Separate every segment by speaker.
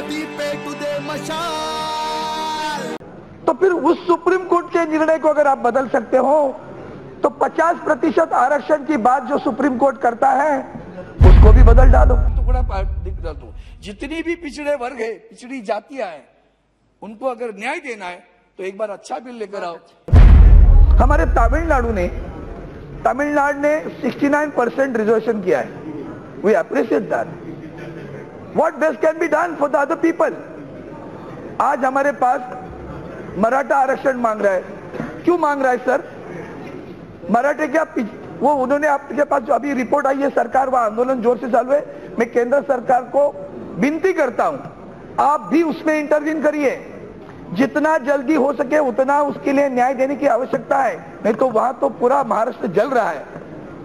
Speaker 1: कधी पेटू दे मशाल।
Speaker 2: तो फिर उस सुप्रीम कोर्ट के निर्णय को अगर आप बदल सकते हो तो 50% आरक्षण की बात जो सुप्रीम कोर्ट करता है उसको भी बदल डालो।
Speaker 3: टुकड़ा दिख डालो। जितनी भी पिछड़े वर्ग है, पिछड़ी जातियां हैं, उनको अगर न्याय देना है तो एक बार अच्छा बिल लेकर आओ।
Speaker 2: हमारे तमिलनाडु ने 69% रिजर्वेशन किया है। We appreciate that. What best can be done for the other people. आज हमारे पास मराठा आरक्षण मांग रहा है। क्यों मांग रहा है सर? मराठे क्या वो उन्होंने आपके पास जो अभी रिपोर्ट आई है सरकार वह आंदोलन जोर से चालू है। मैं केंद्र सरकार को विनती करता हूं आप भी उसमें इंटरवीन करिए। जितना जल्दी हो सके उतना उसके लिए न्याय देने की आवश्यकता है। नहीं तो वहां तो पूरा महाराष्ट्र जल रहा है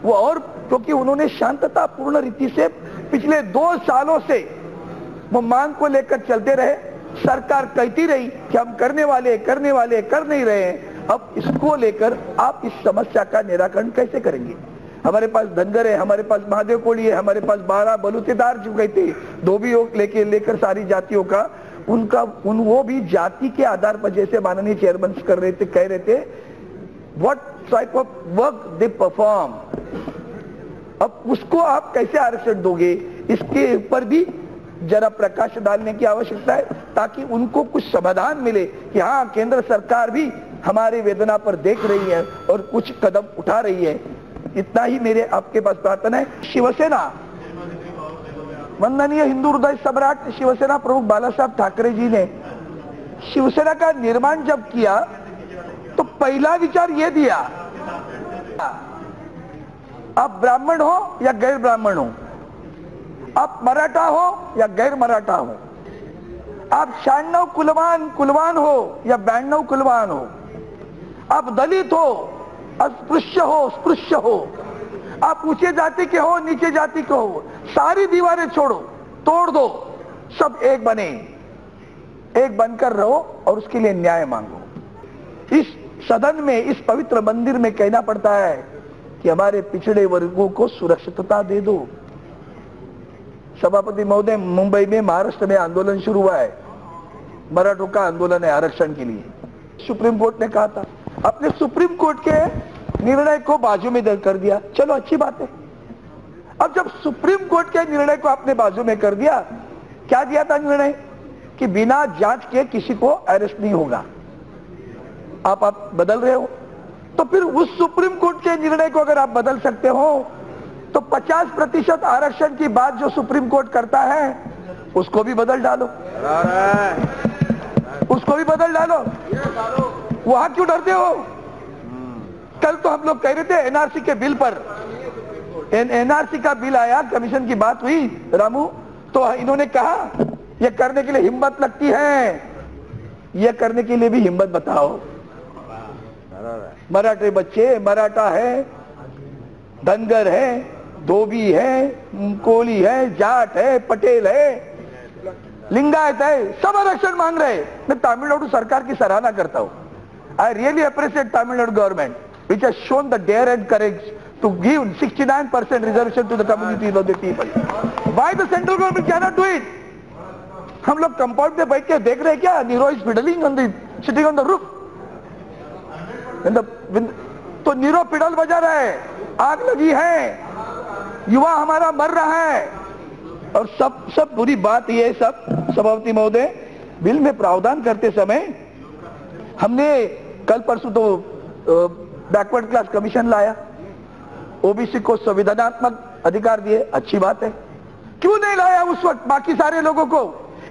Speaker 2: वो। और क्योंकि उन्होंने शांतता पूर्ण रीति से पिछले 2 सालों से वो मांग को लेकर चलते रहे। सरकार कहती रही कि हम करने वाले कर नहीं रहे हैं। अब इसको लेकर आप इस समस्या का निराकरण कैसे करेंगे? हमारे पास धनगर है, हमारे पास महादेव कोली है, हमारे पास 12 बलूतेदार जो कहते धोबी लेकर सारी जातियों का वो भी जाति के आधार पर जैसे माननीय चेयरमैन कह रहे थे what type of work they perform. अब उसको आप कैसे आरक्षण दोगे इसके ऊपर भी जरा प्रकाश डालने की आवश्यकता है ताकि उनको कुछ समाधान मिले कि हाँ केंद्र सरकार भी हमारी वेदना पर देख रही है और कुछ कदम उठा रही है। इतना ही मेरे आपके पास प्रार्थना है। शिवसेना वंदनीय हिंदू हृदय सम्राट शिवसेना प्रमुख बाला साहब ठाकरे जी ने शिवसेना का निर्माण जब किया तो पहला विचार यह दिया आप ब्राह्मण हो या गैर ब्राह्मण हो, आप मराठा हो या गैर मराठा हो, आप 96 कुलवान हो या 92 कुलवान हो, आप दलित हो, अस्पृश्य हो, आप ऊंचे जाति के हो नीचे जाति के हो, सारी दीवारें छोड़ो, तोड़ दो, सब एक बने, एक बनकर रहो और उसके लिए न्याय मांगो। इस सदन में इस पवित्र मंदिर में कहना पड़ता है कि हमारे पिछड़े वर्गों को सुरक्षितता दे दो। सभापति महोदय, मुंबई में महाराष्ट्र में आंदोलन शुरू हुआ है, मराठों का आंदोलन है आरक्षण के लिए। सुप्रीम कोर्ट ने कहा था, अपने सुप्रीम कोर्ट के निर्णय को बाजू में कर दिया, चलो अच्छी बात है। अब जब सुप्रीम कोर्ट के निर्णय को आपने बाजू में कर दिया, क्या दिया था निर्णय कि बिना जांच के किसी को अरेस्ट नहीं होगा। आप बदल रहे हो तो फिर उस सुप्रीम कोर्ट के निर्णय को अगर आप बदल सकते हो तो 50% आरक्षण की बात जो सुप्रीम कोर्ट करता है उसको भी बदल डालो, उसको भी बदल डालो। वहां क्यों डरते हो? कल तो हम लोग कह रहे थे एनआरसी के बिल पर, एनआरसी का बिल आया, कमीशन की बात हुई रामू, तो इन्होंने कहा यह करने के लिए हिम्मत लगती है, यह करने के लिए भी हिम्मत बताओ। मराठे बच्चे, मराठा है, धनगर है, धोबी है, कोली है, जाट है, पटेल है, लिंगायत है, सब आरक्षण मांग रहे। मैं तमिलनाडु सरकार की सराहना करता हूं। I really appreciate Tamil Nadu government which has shown the dare and courage to give 69% reservation to the community of the people. Why the central government cannot do it? हम लोग कंपाउंड में बैठ के देख रहे हैं क्या? Nero is fiddling on the sitting on the roof. तो नीरो पिडल बजा रहा है, आग लगी है, युवा हमारा मर रहा है और सब बुरी बात ये सब। सभापति महोदय, बिल में प्रावधान करते समय हमने कल परसों तो बैकवर्ड क्लास कमीशन लाया, ओबीसी को संविधानात्मक अधिकार दिए, अच्छी बात है। क्यों नहीं लाया उस वक्त बाकी सारे लोगों को?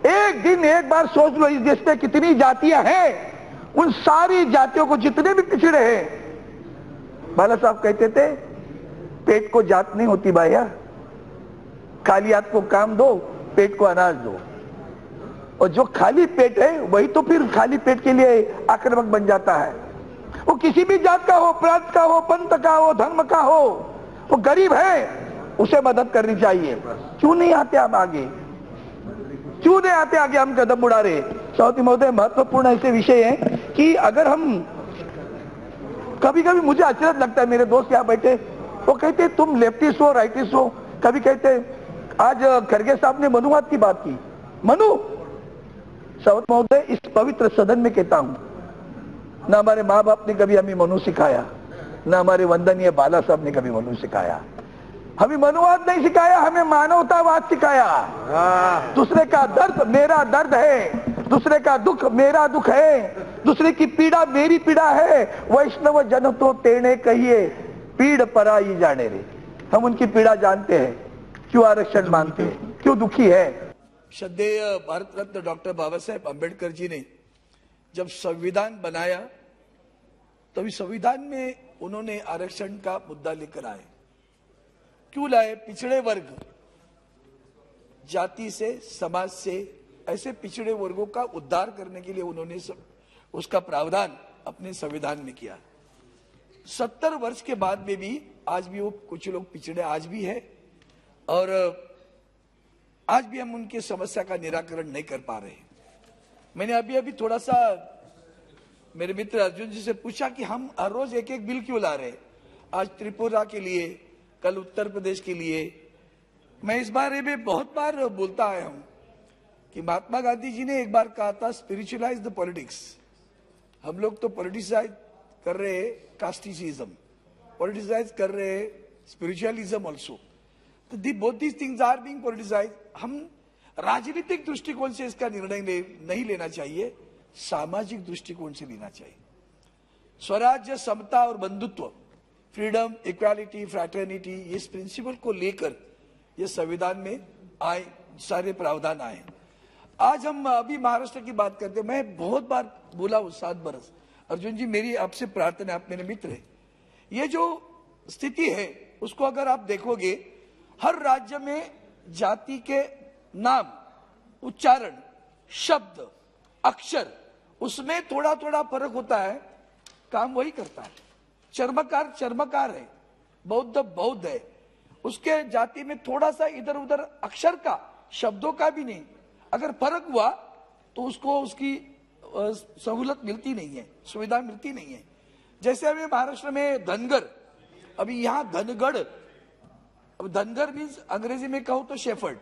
Speaker 2: एक बार सोच लो, इस देश में कितनी जातियां हैं, उन सारी जातियों को जितने भी पिछड़े हैं। बाला साहब कहते थे पेट को जात नहीं होती भैया, खाली हाथ को काम दो, पेट को अनाज दो। और जो खाली पेट है वही तो फिर खाली पेट के लिए आक्रामक बन जाता है। वो किसी भी जात का हो, प्रांत का हो, पंथ का हो, धर्म का हो, वो गरीब है, उसे मदद करनी चाहिए। क्यों नहीं आते हम आगे? क्यों नहीं आते आगे? हम कदम उड़ा रहे। सभापति महोदय, महत्वपूर्ण ऐसे विषय है कि अगर हम कभी कभी मुझे अचरज लगता है, मेरे दोस्त यहाँ बैठे वो कहते तुम लेफ्टिस्ट हो राइटिस्ट हो, कभी कहते आज खड़गे साहब ने मनुवाद की बात की। मनु सावंत महोदय, इस पवित्र सदन में कहता हूं, न हमारे माँ बाप ने कभी हमें मनु सिखाया, न हमारे वंदनीय बाला साहब ने कभी मनु सिखाया। हमें मनुवाद नहीं सिखाया, हमें मानवतावाद सिखाया। दूसरे का दर्द मेरा दर्द है, दूसरे का दुख मेरा दुख है, दूसरे की पीड़ा मेरी पीड़ा है। वैष्णव जन तो तेने कहिए, पीड़ पराई जाने रे। हम उनकी पीड़ा जानते हैं, क्यों आरक्षण मांगते हैं, क्यों दुखी है।
Speaker 3: श्रद्धेय भारत रत्न डॉक्टर बाबा साहेब अम्बेडकर जी ने जब संविधान बनाया, तभी संविधान में उन्होंने आरक्षण का मुद्दा लेकर आए। क्यों लाए? पिछड़े वर्ग, जाति से, समाज से, ऐसे पिछड़े वर्गों का उद्धार करने के लिए उन्होंने उसका प्रावधान अपने संविधान में किया। 70 वर्ष के बाद में भी आज भी वो कुछ लोग पिछड़े आज भी है, और आज भी हम उनकी समस्या का निराकरण नहीं कर पा रहे। मैंने अभी थोड़ा सा मेरे मित्र अर्जुन जी से पूछा कि हम हर रोज एक एक बिल क्यों ला रहे हैं। आज त्रिपुरा के लिए, कल उत्तर प्रदेश के लिए। मैं इस बारे में बहुत बार बोलता आया हूं कि महात्मा गांधी जी ने एक बार कहा था, स्पिरिचुअलाइज द पॉलिटिक्स। हम लोग तो पॉलिटिसाइज कर रहे हैं कास्टिसिज्म, पॉलिटिसाइज कर रहे हैं स्पिरिचुअलिज्म ऑल्सो। तो both these things are being politicise. हम राजनीतिक दृष्टिकोण से इसका निर्णय नहीं लेना चाहिए, सामाजिक दृष्टिकोण से लेना चाहिए। स्वराज्य, समता और बंधुत्व, फ्रीडम, इक्वालिटी, फ्रैटर्निटी, इस प्रिंसिपल को लेकर ये संविधान में आए, सारे प्रावधान आए। आज हम अभी महाराष्ट्र की बात करते हैं। मैं बहुत बार बोला हूं 7 बरस। अर्जुन जी, मेरी आपसे प्रार्थना है, आप मेरे मित्र हैं, ये जो स्थिति है उसको अगर आप देखोगे, हर राज्य में जाति के नाम, उच्चारण, शब्द, अक्षर, उसमें थोड़ा थोड़ा फर्क होता है, काम वही करता है। चर्मकार चर्मकार है, बौद्ध बौद्ध है, उसके जाति में थोड़ा सा इधर उधर अक्षर का, शब्दों का भी नहीं, अगर फर्क हुआ तो उसको उसकी सहूलत मिलती नहीं है, सुविधा मिलती नहीं है। जैसे अभी महाराष्ट्र में धनगर, अभी यहां धनगढ़, अब धनगर मीन्स अंग्रेजी में कहो तो शेफर्ड।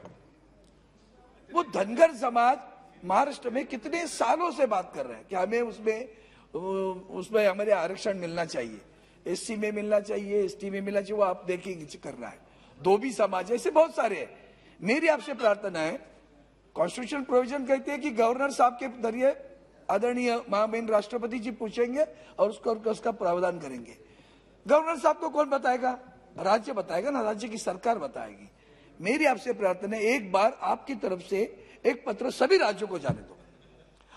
Speaker 3: वो धनगर समाज महाराष्ट्र में कितने सालों से बात कर रहे हैं कि हमें उसमें हमारे आरक्षण मिलना चाहिए, एससी में मिलना चाहिए, एसटी में मिलना चाहिए। वो आप देखेंगे कर रहा है। धोबी समाज, ऐसे बहुत सारे हैं। मेरी आपसे प्रार्थना है, कॉन्स्टिट्यूशन प्रोविजन कहते हैं कि गवर्नर साहब के जरिए आदरणीय महामहिम राष्ट्रपति जी पूछेंगे और उसका प्रावधान करेंगे। गवर्नर साहब को कौन बताएगा? राज्य बताएगा ना, राज्य की सरकार बताएगी। मेरी आपसे प्रार्थना है, एक बार आपकी तरफ से एक पत्र सभी राज्यों को जाने दो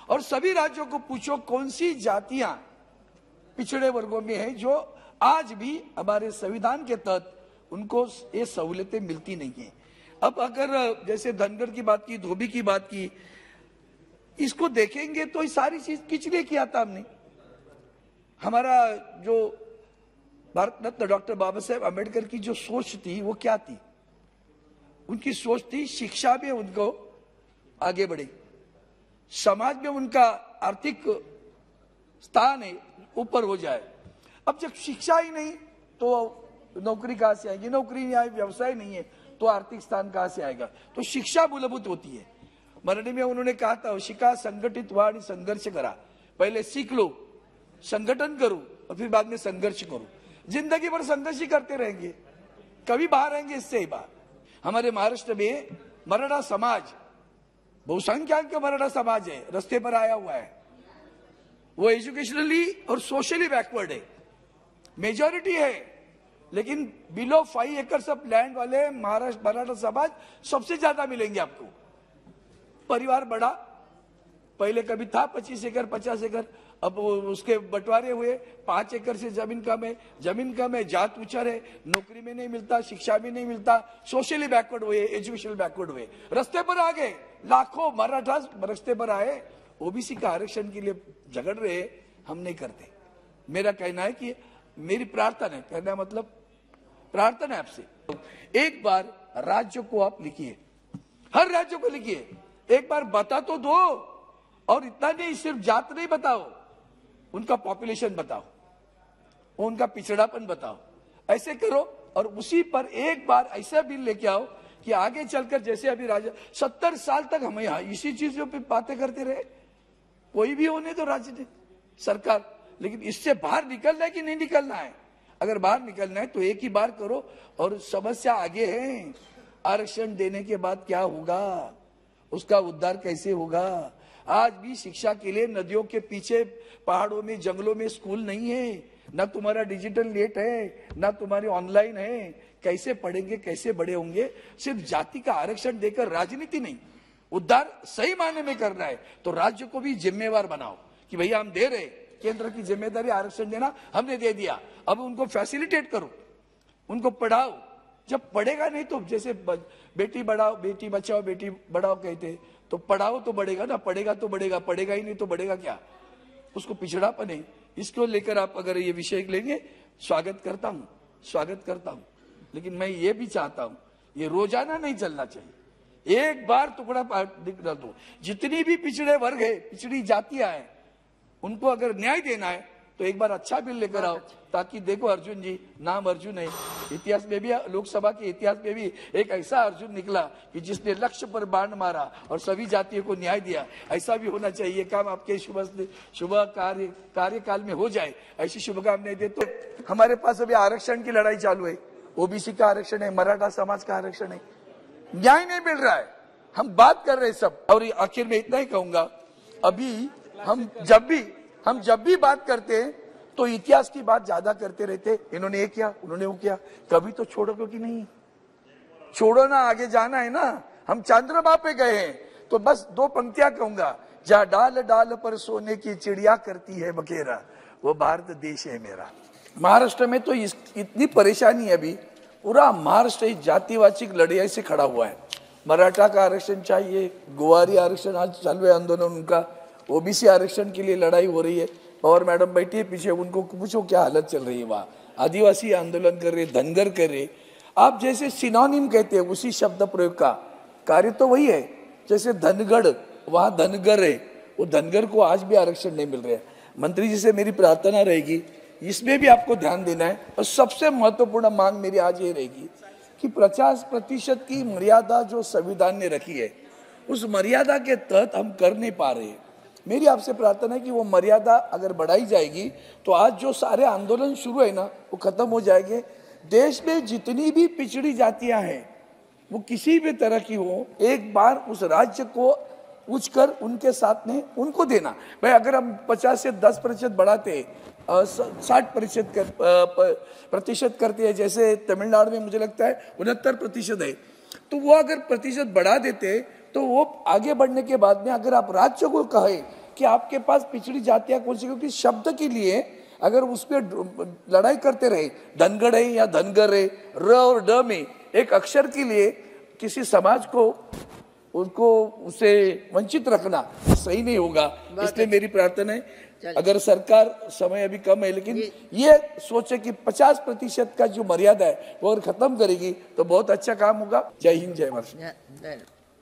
Speaker 3: और सभी राज्यों को पूछो कौन सी जातियां पिछड़े वर्गों में हैं जो आज भी हमारे संविधान के तहत उनको ये सहूलतें मिलती नहीं है। अब अगर जैसे धनगर की बात की, धोबी की बात की, इसको देखेंगे तो ये सारी चीज किसने किया था? हमने, हमारा जो भारत रत्न डॉक्टर बाबा साहेब अम्बेडकर की जो सोच थी वो क्या थी? उनकी सोच थी शिक्षा में उनको आगे बढ़े, समाज में उनका आर्थिक स्थान है ऊपर हो जाए। अब जब शिक्षा ही नहीं तो नौकरी कहां से आएगी? नौकरी नहीं आए, व्यवसाय नहीं है तो आर्थिक स्थान कहां से आएगा? तो शिक्षा मूलभूत होती है। मराठी में उन्होंने कहा था, शिका संगठित व्हा आणि संघर्ष करा। पहले सीख लो, संगठन करो और फिर बाद में संघर्ष करो। जिंदगी भर संघर्ष ही करते रहेंगे, कभी बाहर आएंगे इससे ही बाहर। हमारे महाराष्ट्र में मराठा समाज, बहुसंख्यक मराठा समाज है, रास्ते पर आया हुआ है। वो एजुकेशनली और सोशली बैकवर्ड है, मेजॉरिटी है, लेकिन बिलो 5 एकर्स ऑफ लैंड वाले महाराष्ट्र मराठा समाज सबसे ज्यादा मिलेंगे आपको। परिवार बड़ा, पहले कभी था 25 एकड़ 50 एकड़, अब उसके बंटवारे हुए, 5 एकड़ से जमीन कम है, जात उच्चर है, नौकरी में नहीं मिलता, शिक्षा में नहीं मिलता, सोशली बैकवर्ड हुए, एजुकेशनल बैकवर्ड हुए, रास्ते पर आ गए। लाखों मराठा रास्ते पर आए, ओबीसी का आरक्षण के लिए झगड़ रहे, हम नहीं करते। मेरा कहना है कि मेरी प्रार्थना है, कहना मतलब प्रार्थना है आपसे, एक बार राज्य को आप लिखिए, हर राज्य को लिखिए, एक बार बता तो दो। और इतना नहीं, सिर्फ जात नहीं बताओ, उनका पॉपुलेशन बताओ, उनका पिछड़ापन बताओ, ऐसे करो। और उसी पर एक बार ऐसा बिल लेके आओ कि आगे चलकर जैसे अभी 70 साल तक हम यहाँ इसी चीजों पे बातें करते रहे, कोई भी होने तो राजनीति सरकार, लेकिन इससे बाहर निकलना है कि नहीं निकलना है? अगर बाहर निकलना है तो एक ही बार करो। और समस्या आगे है, आरक्षण देने के बाद क्या होगा, उसका उद्धार कैसे होगा? आज भी शिक्षा के लिए नदियों के पीछे, पहाड़ों में, जंगलों में स्कूल नहीं है, ना तुम्हारा डिजिटल नेट है, ना तुम्हारी ऑनलाइन है। कैसे पढ़ेंगे, कैसे बड़े होंगे? सिर्फ जाति का आरक्षण देकर राजनीति नहीं, उद्धार सही मायने में करना है तो राज्य को भी जिम्मेवार बनाओ कि भैया हम दे रहे, केंद्र की जिम्मेदारी आरक्षण देना, हमने दे दिया, अब उनको फैसिलिटेट करो, उनको पढ़ाओ। जब पढ़ेगा नहीं तो जैसे बेटी बढ़ाओ, बेटी बचाओ, बेटी बढ़ाओ कहते, तो पढ़ाओ तो बढ़ेगा ना, पढ़ेगा तो बढ़ेगा, पढ़ेगा ही नहीं तो बढ़ेगा क्या? उसको पिछड़ापन है। इसको लेकर आप अगर ये विषय लेंगे, स्वागत करता हूं, लेकिन मैं ये भी चाहता हूं ये रोजाना नहीं चलना चाहिए। एक बार टुकड़ा दिखा दो। जितनी भी पिछड़े वर्ग है, पिछड़ी जातियां हैं, उनको अगर न्याय देना है तो एक बार अच्छा बिल लेकर आओ, ताकि देखो अर्जुन जी, नाम अर्जुन है, इतिहास में भी, लोकसभा के इतिहास में भी एक ऐसा अर्जुन निकला कि जिसने लक्ष्य पर बाण मारा और सभी जातियों को न्याय दिया। ऐसा भी होना चाहिए। काम आपके शुभ कार्यकाल में हो जाए, ऐसी शुभकामनाएं दे। तो हमारे पास अभी आरक्षण की लड़ाई चालू है, ओबीसी का आरक्षण है, मराठा समाज का आरक्षण है, न्याय नहीं मिल रहा है। हम बात कर रहे हैं सब। और आखिर में इतना ही कहूंगा, अभी हम जब भी बात करते हैं तो इतिहास की बात ज्यादा करते रहते। इन्होंने ये किया, उन्होंने वो किया, कभी तो छोड़ो, क्योंकि नहीं छोड़ो ना, आगे जाना है ना। हम चंद्रमा पे गए हैं तो बस 2 पंक्तियां कहूंगा, जहाँ डाल डाल पर सोने की चिड़िया करती है बखेरा, वो भारत देश है मेरा। महाराष्ट्र में तो इतनी परेशानी है, अभी पूरा महाराष्ट्र जातिवाची लड़ाई से खड़ा हुआ है। मराठा का आरक्षण चाहिए, गोवारी आरक्षण आज चालू है आंदोलन उनका, ओबीसी आरक्षण के लिए लड़ाई हो रही है। और मैडम बैठी है पीछे, उनको पूछो क्या हालत चल रही है वहाँ। आदिवासी आंदोलन कर रहे, धनगर कर रहे। आप जैसे सिनोनिम कहते हैं, उसी शब्द प्रयोग का कार्य तो वही है। जैसे धनगढ़, वहाँ धनगर है, वो धनगर को आज भी आरक्षण नहीं मिल रहा है। मंत्री जी से मेरी प्रार्थना रहेगी, इसमें भी आपको ध्यान देना है। और सबसे महत्वपूर्ण मांग मेरी आज ये रहेगी कि 50% की मर्यादा जो संविधान ने रखी है, उस मर्यादा के तहत हम कर नहीं पा रहे हैं। मेरी आपसे प्रार्थना है कि वो मर्यादा अगर बढ़ाई जाएगी तो आज जो सारे आंदोलन शुरू है ना, वो खत्म हो जाएंगे। देश में जितनी भी पिछड़ी जातियां हैं, वो किसी भी तरह की हो, एक बार उस राज्य को पूछकर उनके साथ में उनको देना। भाई अगर हम 50 से 10% बढ़ाते, 60% करते हैं, जैसे तमिलनाडु में मुझे लगता है 69% है, तो वो अगर प्रतिशत बढ़ा देते तो वो आगे बढ़ने के बाद में अगर आप राज्य को कहे कि आपके पास पिछड़ी जातियां कौन सी, क्योंकि शब्द के लिए अगर उस पर लड़ाई करते रहे, धनगढ़ है या धनगर है, र और ड में एक अक्षर के लिए किसी समाज को उनको उसे वंचित रखना सही नहीं होगा। इसलिए मेरी प्रार्थना है, अगर सरकार, समय अभी कम है, लेकिन ये सोचे कि 50% का जो मर्यादा है वो अगर खत्म करेगी तो बहुत अच्छा काम होगा। जय हिंद, जय महाराष्ट्र।